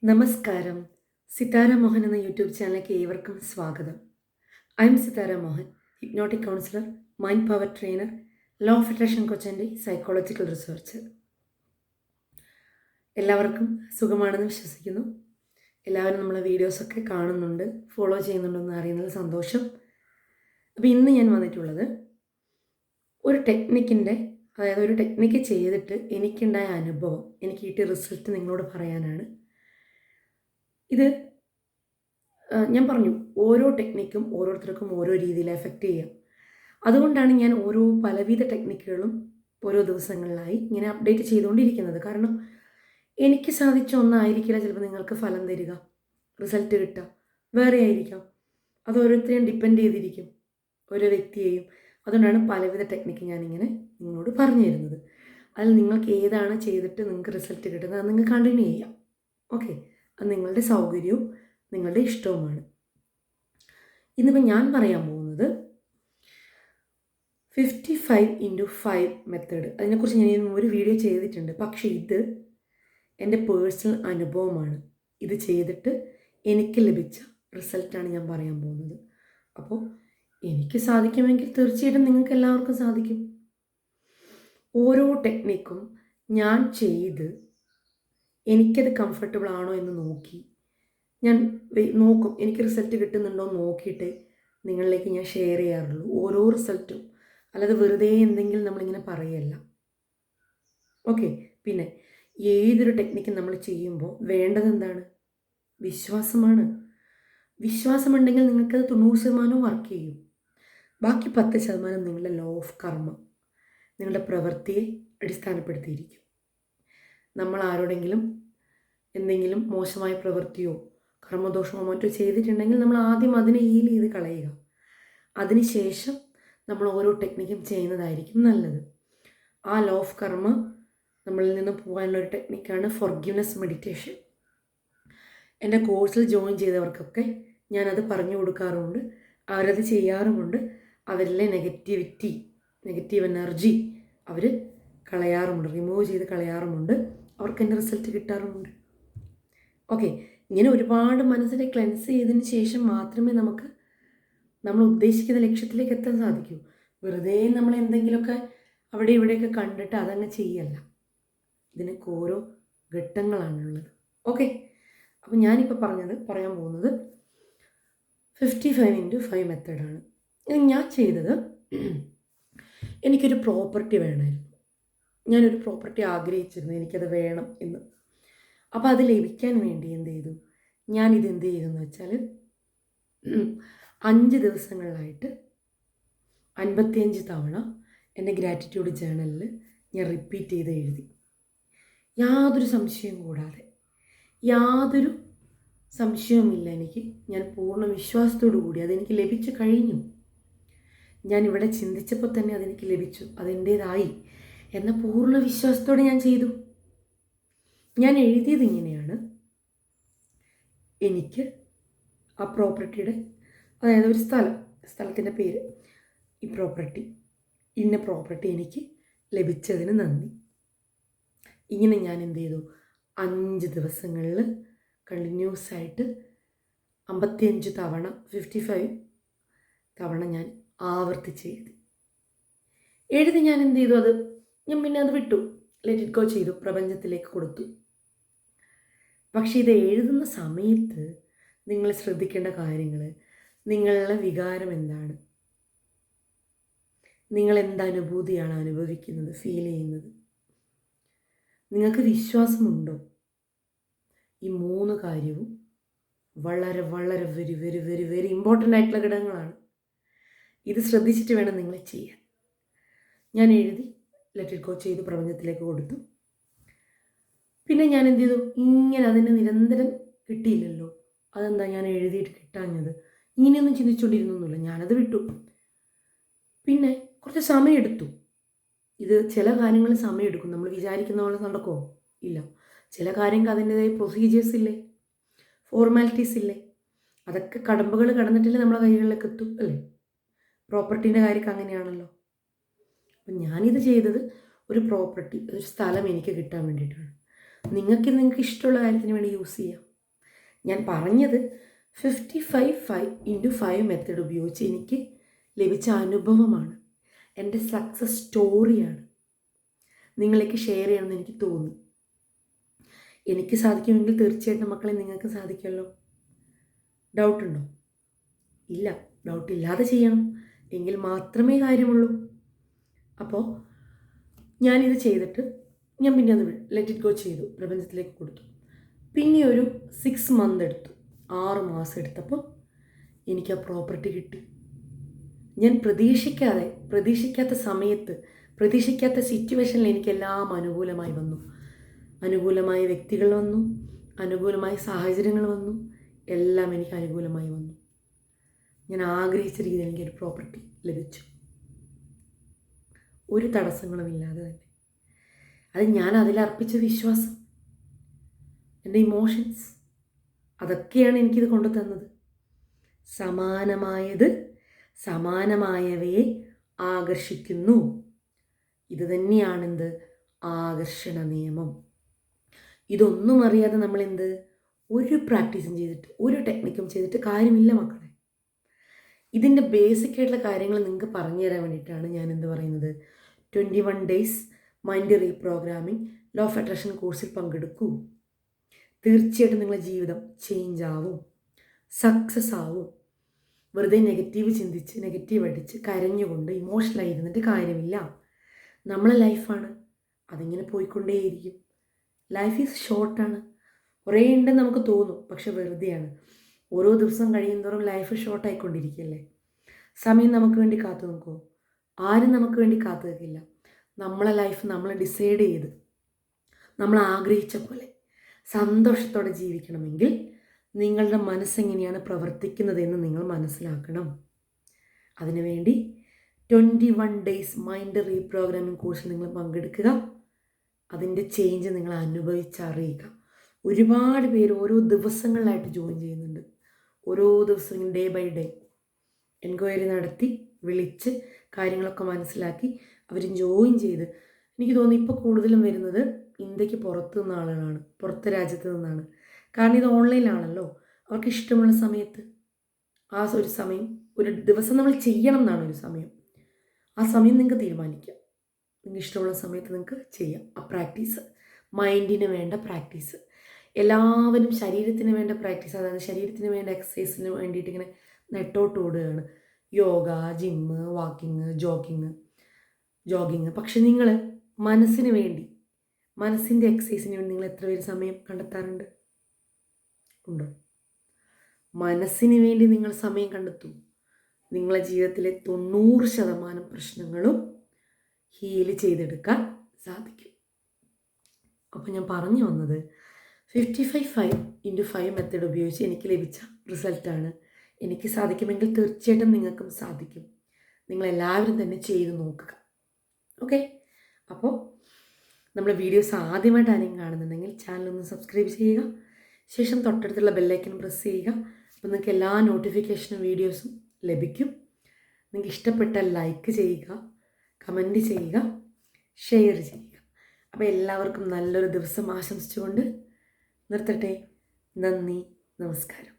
നമസ്കാരം. സിതാര മോഹൻ എന്ന യൂട്യൂബ് ചാനലിലേക്ക് ഏവർക്കും സ്വാഗതം. I'm Sithara Mohan, hypnotic counsellor, mind power trainer, law of attraction coach and psychological researcher. എല്ലാവർക്കും സുഖമാണെന്ന് വിശ്വസിക്കുന്നു. എല്ലാവരും നമ്മളെ വീഡിയോസൊക്കെ കാണുന്നുണ്ട്, ഫോളോ ചെയ്യുന്നുണ്ടെന്ന് അറിയുന്നതിൽ സന്തോഷം. അപ്പോൾ ഇന്ന് ഞാൻ വന്നിട്ടുള്ളത് ഒരു ടെക്നിക്ക് ചെയ്തിട്ട് എനിക്കുണ്ടായ അനുഭവം, എനിക്ക് കിട്ടിയ റിസൾട്ട് നിങ്ങളോട് പറയാനാണ്. ഇത് ഞാൻ പറഞ്ഞു, ഓരോ ടെക്നിക്കും ഓരോരുത്തർക്കും ഓരോ രീതിയിൽ എഫക്റ്റ് ചെയ്യാം. അതുകൊണ്ടാണ് ഞാൻ പലവിധ ടെക്നിക്കുകളും ഓരോ ദിവസങ്ങളിലായി ഇങ്ങനെ അപ്ഡേറ്റ് ചെയ്തുകൊണ്ടിരിക്കുന്നത്. കാരണം എനിക്ക് സാധിച്ച ഒന്നായിരിക്കില്ല ചിലപ്പോൾ നിങ്ങൾക്ക് ഫലം തരിക, റിസൾട്ട് കിട്ടുക, വേറെ ആയിരിക്കാം. അത് ഓരോരുത്തരെയും ഡിപ്പെൻഡ് ചെയ്തിരിക്കും, ഓരോ വ്യക്തിയെയും. അതുകൊണ്ടാണ് പലവിധ ടെക്നിക്ക് ഞാനിങ്ങനെ നിങ്ങളോട് പറഞ്ഞു തരുന്നത്. അതിൽ നിങ്ങൾക്ക് ഏതാണ് ചെയ്തിട്ട് നിങ്ങൾക്ക് റിസൾട്ട് കിട്ടുന്നത് അത് നിങ്ങൾക്ക് കണ്ടിന്യൂ ചെയ്യാം. ഓക്കെ, അത് നിങ്ങളുടെ സൗകര്യവും നിങ്ങളുടെ ഇഷ്ടവുമാണ്. ഇന്നിപ്പോൾ ഞാൻ പറയാൻ പോകുന്നത് 55x5 മെത്തേഡ്. അതിനെക്കുറിച്ച് ഞാൻ ഒരു വീഡിയോ ചെയ്തിട്ടുണ്ട്. പക്ഷേ ഇത് എൻ്റെ പേഴ്സണൽ അനുഭവമാണ്. ഇത് ചെയ്തിട്ട് എനിക്ക് ലഭിച്ച റിസൾട്ടാണ് ഞാൻ പറയാൻ പോകുന്നത്. അപ്പോൾ എനിക്ക് സാധിക്കുമെങ്കിൽ തീർച്ചയായിട്ടും നിങ്ങൾക്ക് എല്ലാവർക്കും സാധിക്കും. ഓരോ ടെക്നിക്കും ഞാൻ ചെയ്ത് എനിക്കത് കംഫർട്ടബിൾ ആണോ എന്ന് നോക്കി ഞാൻ നോക്കും, എനിക്ക് റിസൾട്ട് കിട്ടുന്നുണ്ടോ എന്ന് നോക്കിയിട്ട് നിങ്ങളിലേക്ക് ഞാൻ ഷെയർ ചെയ്യാറുള്ളൂ ഓരോ റിസൾട്ടും. അല്ലാതെ വെറുതെ എന്തെങ്കിലും നമ്മളിങ്ങനെ പറയല്ല. ഓക്കെ, പിന്നെ ഏതൊരു ടെക്നിക്കും നമ്മൾ ചെയ്യുമ്പോൾ വേണ്ടത് എന്താണ്? വിശ്വാസമാണ്. വിശ്വാസമുണ്ടെങ്കിൽ നിങ്ങൾക്കത് 90% വർക്ക് ചെയ്യും. ബാക്കി 10% നിങ്ങളുടെ ലോ ഓഫ് കർമ്മ, നിങ്ങളുടെ പ്രവൃത്തിയെ അടിസ്ഥാനപ്പെടുത്തിയിരിക്കും. നമ്മൾ ആരോടെങ്കിലും എന്തെങ്കിലും മോശമായ പ്രവൃത്തിയോ കർമ്മദോഷമോ മറ്റോ ചെയ്തിട്ടുണ്ടെങ്കിൽ നമ്മൾ ആദ്യം അതിനെ ഹീൽ ചെയ്ത് കളയുക. അതിനുശേഷം നമ്മൾ ഓരോ ടെക്നിക്കും ചെയ്യുന്നതായിരിക്കും നല്ലത്. ആ ലോ ഓഫ് കർമ്മ നമ്മളിൽ നിന്ന് പോകാനുള്ളൊരു ടെക്നിക്കാണ് ഫോർഗിവ്നെസ് മെഡിറ്റേഷൻ. എൻ്റെ കോഴ്സിൽ ജോയിൻ ചെയ്തവർക്കൊക്കെ ഞാനത് പറഞ്ഞു കൊടുക്കാറുമുണ്ട്, അവരത് ചെയ്യാറുമുണ്ട്. അവരിലെ നെഗറ്റീവ് എനർജി അവർ കളയാറുമുണ്ട്, റിമൂവ് ചെയ്ത് കളയാറുമുണ്ട്. അവർക്ക് എൻ്റെ റിസൾട്ട് കിട്ടാറുമുണ്ട്. ഓക്കെ, ഇങ്ങനെ ഒരുപാട് മനസ്സിനെ ക്ലെൻസ് ചെയ്തതിന് ശേഷം മാത്രമേ നമ്മൾ ഉദ്ദേശിക്കുന്ന ലക്ഷ്യത്തിലേക്ക് എത്താൻ സാധിക്കൂ. വെറുതെ നമ്മൾ എന്തെങ്കിലുമൊക്കെ അവിടെ ഇവിടെയൊക്കെ കണ്ടിട്ട് അതങ്ങ് ചെയ്യല്ല. ഇതിനൊക്കെ ഓരോ ഘട്ടങ്ങളാണുള്ളത്. ഓക്കെ, അപ്പോൾ ഞാനിപ്പോൾ പറയാൻ പോകുന്നത് 55x5 മെത്തേഡാണ്. ഞാൻ ചെയ്തത്, എനിക്കൊരു പ്രോപ്പർട്ടി വേണമായിരുന്നു. ഞാനൊരു പ്രോപ്പർട്ടി ആഗ്രഹിച്ചിരുന്നു, എനിക്കത് വേണം എന്ന്. അപ്പോൾ അത് ലഭിക്കാൻ വേണ്ടി ഞാനിത് എന്ത് ചെയ്തെന്ന് വെച്ചാൽ 5 ദിവസങ്ങളിലായിട്ട് 55 തവണ എൻ്റെ ഗ്രാറ്റിറ്റ്യൂഡ് ജേണലിൽ ഞാൻ റിപ്പീറ്റ് ചെയ്ത് എഴുതി. യാതൊരു സംശയവും കൂടാതെ, യാതൊരു സംശയവുമില്ല എനിക്ക്. ഞാൻ പൂർണ്ണ വിശ്വാസത്തോടു കൂടി അതെനിക്ക് ലഭിച്ചു കഴിഞ്ഞു. ഞാനിവിടെ ചിന്തിച്ചപ്പോൾ തന്നെ അതെനിക്ക് ലഭിച്ചു, അതെൻ്റേതായി എന്ന പൂർണ്ണ വിശ്വാസത്തോടെ ഞാൻ ചെയ്തു. ഞാൻ എഴുതിയത് ഇങ്ങനെയാണ്: എനിക്ക് ആ പ്രോപ്പർട്ടിയുടെ, അതായത് ഒരു സ്ഥലത്തിൻ്റെ പേര്, ഇന്ന പ്രോപ്പർട്ടി എനിക്ക് ലഭിച്ചതിന് നന്ദി. ഇങ്ങനെ ഞാൻ എന്ത് ചെയ്തു, 5 ദിവസങ്ങളിൽ കണ്ടിന്യൂസ് ആയിട്ട് 55 തവണ 55 തവണ ഞാൻ ആവർത്തിച്ച് എഴുതി ഞാൻ എന്ത് ചെയ്തു, ഞാൻ പിന്നെ അത് വിട്ടു, ലെറ്റ് ഇറ്റ് ഗോ ചെയ്തു, പ്രപഞ്ചത്തിലേക്ക് കൊടുത്തു. പക്ഷേ ഇത് എഴുതുന്ന സമയത്ത് നിങ്ങൾ ശ്രദ്ധിക്കേണ്ട കാര്യങ്ങൾ, നിങ്ങളുടെ വികാരം എന്താണ്, നിങ്ങൾ എന്തനുഭൂതിയാണ് അനുഭവിക്കുന്നത്, ഫീൽ ചെയ്യുന്നത്, നിങ്ങൾക്ക് വിശ്വാസമുണ്ടോ? ഈ 3 കാര്യവും വളരെ വളരെ very very very very important ആയിട്ടുള്ള ഘടകങ്ങളാണ്. ഇത് ശ്രദ്ധിച്ചിട്ട് വേണം നിങ്ങൾ ചെയ്യാൻ. ഞാൻ എഴുതി ലെറ്റ് ഇറ്റ് ഗോ ചെയ്ത് പ്രപഞ്ചത്തിലേക്ക് കൊടുത്തു. പിന്നെ ഞാൻ എന്ത് ചെയ്തു, ഇങ്ങനെ അതിന് നിരന്തരം കിട്ടിയില്ലല്ലോ, അതെന്താ ഞാൻ എഴുതിയിട്ട് കിട്ടാഞ്ഞത്, ഇങ്ങനെയൊന്നും ചിന്തിച്ചുകൊണ്ടിരുന്നൊന്നുമില്ല, ഞാനത് വിട്ടു. പിന്നെ കുറച്ച് സമയമെടുത്തു. ഇത് ചില കാര്യങ്ങൾ സമയമെടുക്കും. നമ്മൾ വിചാരിക്കുന്ന പോലെ നടക്കുമോ? ഇല്ല. ചില കാര്യങ്ങൾക്ക് അതിൻ്റെതായ പ്രൊസീജിയേഴ്സ് ഇല്ലേ, ഫോർമാലിറ്റീസ് ഇല്ലേ, അതൊക്കെ കടമ്പകൾ കടന്നിട്ടില്ലേ നമ്മളെ കൈകളിലേക്ക് എത്തും, അല്ലേ? പ്രോപ്പർട്ടീൻ്റെ കാര്യമൊക്കെ അങ്ങനെയാണല്ലോ. അപ്പം ഞാനിത് ചെയ്തത് ഒരു പ്രോപ്പർട്ടി, ഒരു സ്ഥലം എനിക്ക് കിട്ടാൻ വേണ്ടിയിട്ടാണ്. നിങ്ങൾക്ക് ഇഷ്ടമുള്ള കാര്യത്തിന് വേണ്ടി യൂസ് ചെയ്യാം. ഞാൻ പറഞ്ഞത് 55 മെത്തേഡ് ഉപയോഗിച്ച് എനിക്ക് ലഭിച്ച അനുഭവമാണ്, എൻ്റെ സക്സസ് സ്റ്റോറിയാണ് നിങ്ങളിലേക്ക് ഷെയർ ചെയ്യണമെന്ന് എനിക്ക് തോന്നി. എനിക്ക് സാധിക്കുമെങ്കിൽ തീർച്ചയായിട്ടും മക്കളെ നിങ്ങൾക്ക് സാധിക്കുമല്ലോ. ഡൗട്ടുണ്ടോ? ഇല്ല. ഡൗട്ടില്ലാതെ ചെയ്യണം, എങ്കിൽ മാത്രമേ കാര്യമുള്ളൂ. അപ്പോൾ ഞാനിത് ചെയ്തിട്ട് ഞാൻ പിന്നെ അത് ലെറ്റ് ഇറ്റ് ഗോ ചെയ്തു, പ്രപഞ്ചത്തിലേക്ക് കൊടുത്തു. പിന്നെ ഒരു 6 മന്ത് എടുത്തു, 6 മാസം എടുത്തപ്പോൾ എനിക്ക് ആ പ്രോപ്പർട്ടി കിട്ടി. ഞാൻ പ്രതീക്ഷിക്കാത്ത സമയത്ത്, പ്രതീക്ഷിക്കാത്ത സിറ്റുവേഷനിൽ എനിക്കെല്ലാം അനുകൂലമായി വന്നു. അനുകൂലമായ വ്യക്തികൾ വന്നു, അനുകൂലമായ സാഹചര്യങ്ങൾ വന്നു, എല്ലാം എനിക്ക് അനുകൂലമായി വന്നു. ഞാൻ ആഗ്രഹിച്ച രീതിയിൽ എനിക്കൊരു പ്രോപ്പർട്ടി ലഭിച്ചു, ഒരു തടസ്സങ്ങളുമില്ലാതെ തന്നെ. അത് ഞാൻ അതിലർപ്പിച്ച വിശ്വാസം, എൻ്റെ ഇമോഷൻസ്, അതൊക്കെയാണ് എനിക്കിത് കൊണ്ടു തന്നത്. സമാനമായവയെ ആകർഷിക്കുന്നു. ഇത് തന്നെയാണെന്ത്? ആകർഷണ നിയമം. ഇതൊന്നും അറിയാതെ നമ്മളെന്ത് ഒരു പ്രാക്ടീസും ചെയ്തിട്ട്, ഒരു ടെക്നിക്കും ചെയ്തിട്ട് കാര്യമില്ല മക്കളെ. ഇതിൻ്റെ ബേസിക് ആയിട്ടുള്ള കാര്യങ്ങൾ നിങ്ങൾക്ക് പറഞ്ഞു തരാൻ വേണ്ടിയിട്ടാണ് ഞാൻ എന്ത് പറയുന്നത്, 21 days mind reprogramming law of attraction കോഴ്സിൽ പങ്കെടുക്കൂ. തീർച്ചയായിട്ടും നിങ്ങളുടെ ജീവിതം ചേഞ്ച് ആവും, സക്സസ് ആവും. വെറുതെ നെഗറ്റീവ് ചിന്തിച്ച്, നെഗറ്റീവ് അടിച്ച്, കരഞ്ഞുകൊണ്ട് ഇമോഷണലായി ഇരുന്നിട്ട് കാര്യമില്ല. നമ്മളെ ലൈഫാണ്, അതിങ്ങനെ പോയിക്കൊണ്ടേയിരിക്കും. Life is ഷോർട്ടാണ്. കുറേ ഉണ്ടെന്ന് നമുക്ക് തോന്നും, പക്ഷെ വെറുതെയാണ്. ഓരോ ദിവസം കഴിയുന്തോറും ലൈഫ് ഷോർട്ടായിക്കൊണ്ടിരിക്കുകയല്ലേ. സമയം നമുക്ക് വേണ്ടി കാത്തു നിൽക്കുമോ? ആരും നമുക്ക് വേണ്ടി കാത്തു നിൽക്കില്ല. നമ്മളെ ലൈഫ് നമ്മൾ ഡിസൈഡ് ചെയ്ത്, നമ്മൾ ആഗ്രഹിച്ച പോലെ സന്തോഷത്തോടെ ജീവിക്കണമെങ്കിൽ നിങ്ങളുടെ മനസ്സെങ്ങനെയാണ് പ്രവർത്തിക്കുന്നതെന്ന് നിങ്ങൾ മനസ്സിലാക്കണം. അതിനുവേണ്ടി 21 ഡേയ്സ് മൈൻഡ് റീപ്രോഗ്രാമിംഗ് കോഴ്സിൽ നിങ്ങൾ പങ്കെടുക്കുക. അതിൻ്റെ ചേഞ്ച് നിങ്ങൾ അനുഭവിച്ചറിയുക. ഒരുപാട് പേര് ഓരോ ദിവസങ്ങളിലായിട്ട് ജോയിൻ ചെയ്യുന്നുണ്ട്. ഓരോ ദിവസവും ഡേ ബൈ ഡേ എൻക്വയറി നടത്തി, വിളിച്ച് കാര്യങ്ങളൊക്കെ മനസ്സിലാക്കി അവർ ജോയിൻ ചെയ്ത്. എനിക്ക് തോന്നുന്നു ഇപ്പോൾ കൂടുതലും വരുന്നത് ഇന്ത്യക്ക് പുറത്തു നിന്ന ആളുകളാണ്, പുറത്തെ രാജ്യത്ത് നിന്നാണ്. കാരണം ഇത് ഓൺലൈനിലാണല്ലോ. അവർക്ക് ഇഷ്ടമുള്ള സമയത്ത് ആ ഒരു സമയം, ഒരു ദിവസം നമ്മൾ ചെയ്യണം എന്നാണ് ഒരു സമയം. ആ സമയം നിങ്ങൾക്ക് തീരുമാനിക്കാം. നിങ്ങൾക്ക് ഇഷ്ടമുള്ള സമയത്ത് നിങ്ങൾക്ക് ചെയ്യാം. ആ പ്രാക്ടീസ്, മൈൻഡിന് വേണ്ട പ്രാക്ടീസ്, എല്ലാവരും ശരീരത്തിന് വേണ്ട പ്രാക്ടീസ്, അതായത് ശരീരത്തിന് വേണ്ട എക്സസൈസിന് വേണ്ടിയിട്ട് ഇങ്ങനെ നെട്ടോട്ട് ഓടുകയാണ്. Yoga, gym, walking, jogging. പക്ഷെ നിങ്ങൾ മനസ്സിന് വേണ്ടി, മനസ്സിൻ്റെ എക്സസൈസിന് വേണ്ടി നിങ്ങൾ എത്ര പേര് സമയം കണ്ടെത്താറുണ്ട്? ഉണ്ടോ? മനസ്സിന് വേണ്ടി നിങ്ങൾ സമയം കണ്ടെത്തൂ. നിങ്ങളുടെ ജീവിതത്തിലെ 90% പ്രശ്നങ്ങളും ഹീൽ ചെയ്തെടുക്കാൻ സാധിക്കും. അപ്പോൾ ഞാൻ പറഞ്ഞു വന്നത് 55 മെത്തേഡ് ഉപയോഗിച്ച് എനിക്ക് ലഭിച്ച റിസൾട്ടാണ്. എനിക്ക് സാധിക്കുമെങ്കിൽ തീർച്ചയായിട്ടും നിങ്ങൾക്കും സാധിക്കും. നിങ്ങളെല്ലാവരും തന്നെ ചെയ്ത് നോക്കുക. ഓക്കെ? അപ്പോൾ നമ്മുടെ വീഡിയോസ് ആദ്യമായിട്ട് ആരെങ്കിലും കാണുന്നുണ്ടെങ്കിൽ ചാനലൊന്ന് സബ്സ്ക്രൈബ് ചെയ്യുക. ശേഷം തൊട്ടടുത്തുള്ള ബെല്ലൈക്കൺ പ്രസ് ചെയ്യുക. അപ്പോൾ നിങ്ങൾക്ക് എല്ലാ നോട്ടിഫിക്കേഷനും വീഡിയോസും ലഭിക്കും. നിങ്ങൾക്ക് ഇഷ്ടപ്പെട്ടാൽ ലൈക്ക് ചെയ്യുക, കമൻറ്റ് ചെയ്യുക, ഷെയർ ചെയ്യുക. അപ്പോൾ എല്ലാവർക്കും നല്ലൊരു ദിവസം ആശംസിച്ചുകൊണ്ട് നിർത്തട്ടെ. നന്ദി, നമസ്കാരം.